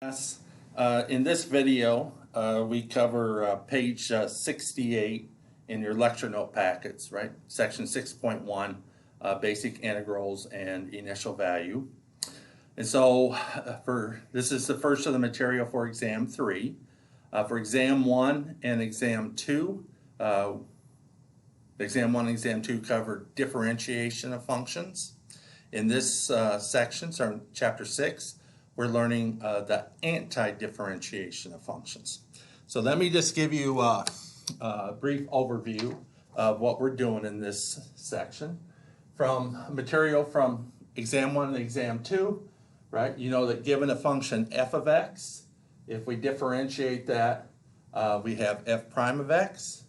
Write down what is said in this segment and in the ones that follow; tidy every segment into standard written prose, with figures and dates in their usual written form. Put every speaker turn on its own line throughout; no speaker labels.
In this video, we cover page 68 in your lecture note packets, right? Section 6.1, basic integrals and initial value. And so this is the first of the material for exam 3. For exam 1 and exam 2, exam 1 and exam 2 cover differentiation of functions. In this section, so chapter 6, we're learning the anti-differentiation of functions. So let me just give you a brief overview of what we're doing in this section. From material from exam 1 and exam 2, right? You know that given a function f of x, if we differentiate that, we have f prime of x.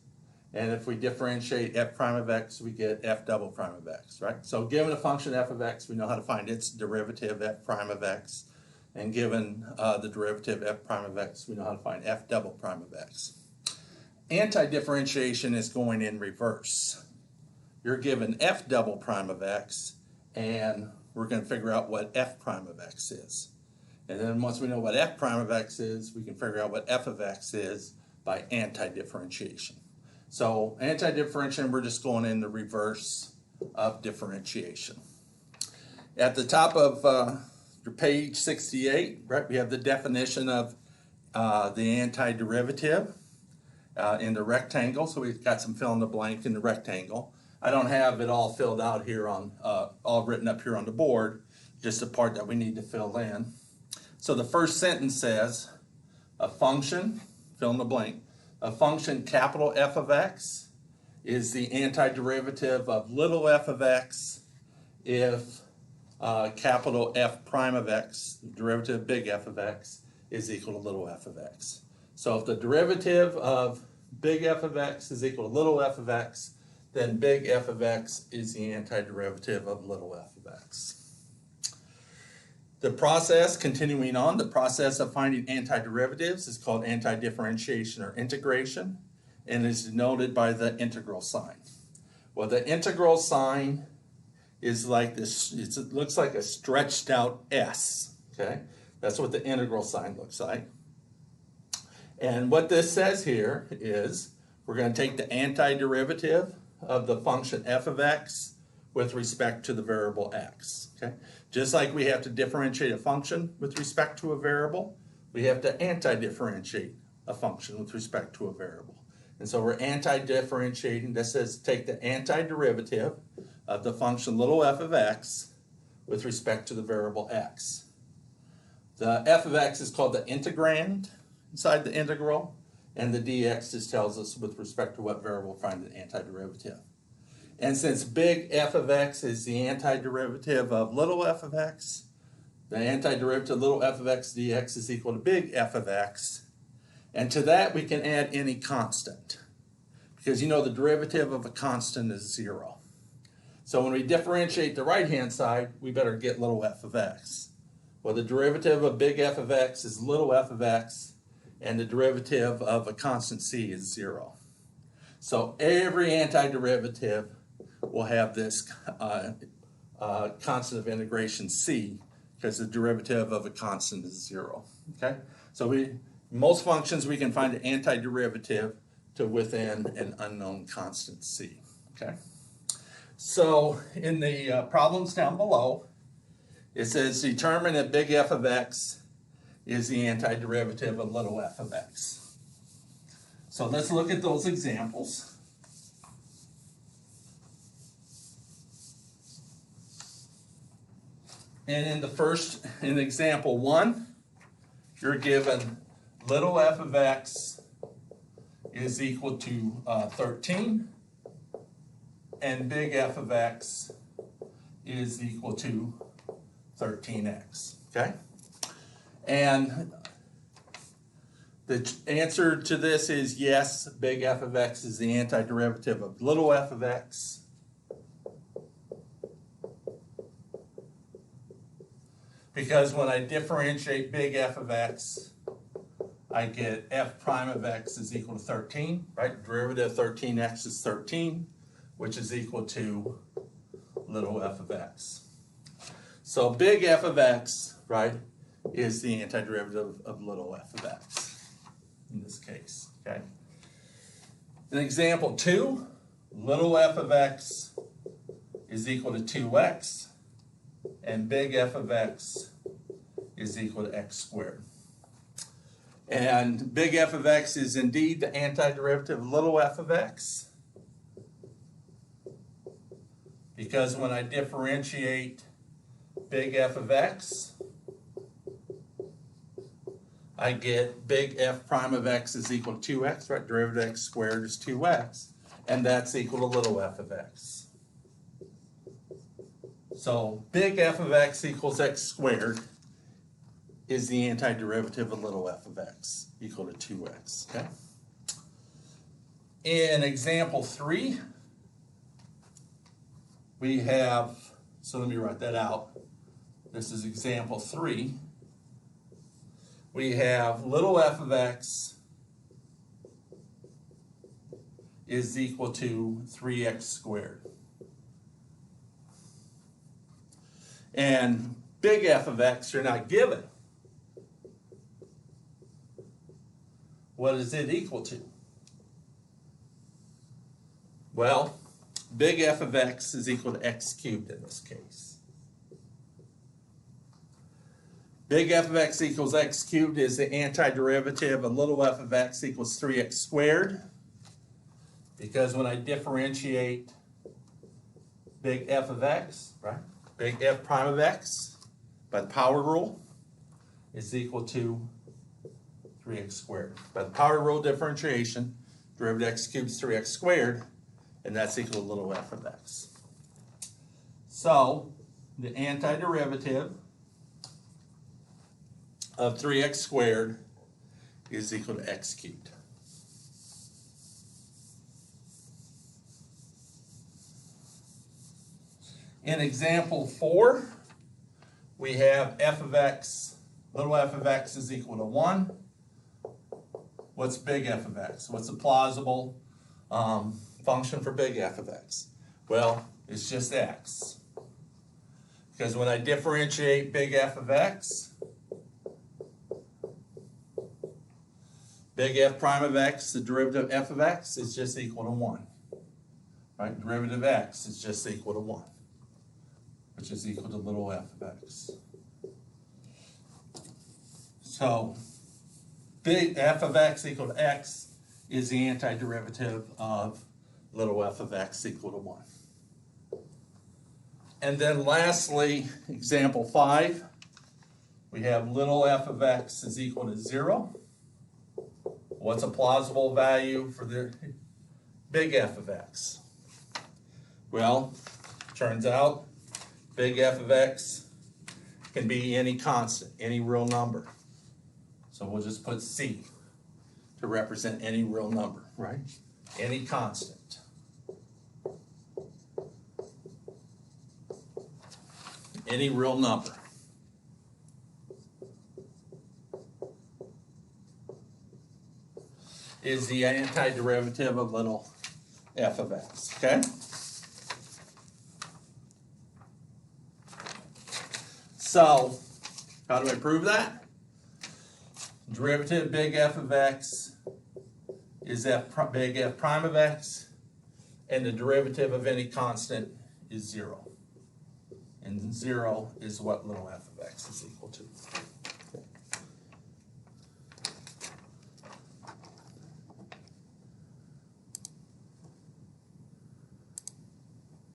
And if we differentiate f prime of x, we get f double prime of x, right? So given a function f of x, we know how to find its derivative, f prime of x. And given the derivative f prime of x, we know how to find f double prime of x. Anti-differentiation is going in reverse. You're given f double prime of x, and we're going to figure out what f prime of x is. And then once we know what f prime of x is, we can figure out what f of x is by anti-differentiation. So anti-differentiation, we're just going in the reverse of differentiation. At the top of page 68, right, we have the definition of the antiderivative in the rectangle. So we've got some fill in the blank in the rectangle. I don't have it all filled out here on, all written up here on the board, just the part that we need to fill in. So the first sentence says, a function, fill in the blank, a function capital F of x is the antiderivative of little f of x if capital F prime of x, derivative big F of x, is equal to little f of x. So if the derivative of big F of x is equal to little f of x, then big F of x is the antiderivative of little f of x. The process, continuing on, the process of finding antiderivatives is called antidifferentiation or integration, and is denoted by the integral sign. Well, the integral sign is like this, it looks like a stretched out S, okay? That's what the integral sign looks like. And what this says here is we're going to take the antiderivative of the function f of x with respect to the variable x, okay? Just like we have to differentiate a function with respect to a variable, we have to anti-differentiate a function with respect to a variable. And so we're anti-differentiating. This says take the antiderivative of the function little f of x with respect to the variable x. The f of x is called the integrand inside the integral, and the dx just tells us with respect to what variable find the antiderivative. And since big f of x is the antiderivative of little f of x, the antiderivative of little f of x dx is equal to big f of x. And to that we can add any constant, because you know the derivative of a constant is 0. So when we differentiate the right-hand side, we better get little f of x. Well, the derivative of big f of x is little f of x, and the derivative of a constant c is 0. So every antiderivative will have this constant of integration c, because the derivative of a constant is 0. Okay? So most functions we can find an antiderivative to within an unknown constant c. Okay? So in the problems down below, it says determine that big F of x is the antiderivative of little f of x. So let's look at those examples. And in example 1, you're given little f of x is equal to 13, and big F of x is equal to 13x, okay? And the answer to this is yes, big F of x is the antiderivative of little f of x. Because when I differentiate big F of x, I get f prime of x is equal to 13, right? Derivative of 13x is 13, which is equal to little f of x. So big F of x, right, is the antiderivative of little f of x in this case, okay? In example 2, little f of x is equal to 2x, and big f of x is equal to x squared. And big f of x is indeed the antiderivative of little f of x, because when I differentiate big f of x, I get big f prime of x is equal to 2x, right? Derivative of x squared is 2x, and that's equal to little f of x. So big f of x equals x squared is the antiderivative of little f of x equal to 2x, okay? In example 3, we have, so let me write that out. This is example 3. We have little f of x is equal to 3x squared. And big F of x you're not given. What is it equal to? Well, big F of x is equal to x cubed in this case. Big F of x equals x cubed is the antiderivative of little f of x equals 3x squared. Because when I differentiate big F of x, right, big F prime of x by the power rule is equal to 3x squared. By the power rule differentiation, derivative of x cubed is 3x squared, and that's equal to little f of x. So the antiderivative of 3x squared is equal to x cubed. In example 4, we have f of x, little f of x is equal to 1. What's big F of x? What's a plausible function for big F of x? Well, it's just x. Because when I differentiate big F of x, big F prime of x, the derivative of f of x is just equal to 1. Right? Derivative of x is just equal to 1, which is equal to little f of x. So big F of x equal to x is the antiderivative of little f of x equal to 1. And then lastly, example 5, we have little f of x is equal to 0. What's a plausible value for the big F of x? Well, turns out big F of x can be any constant, any real number. So we'll just put C to represent any real number, right? Any constant. Any real number. Is the antiderivative of little f of x, okay? So, how do I prove that? Derivative of big F of x is big F prime of x, and the derivative of any constant is 0. And 0 is what little f of x is equal to.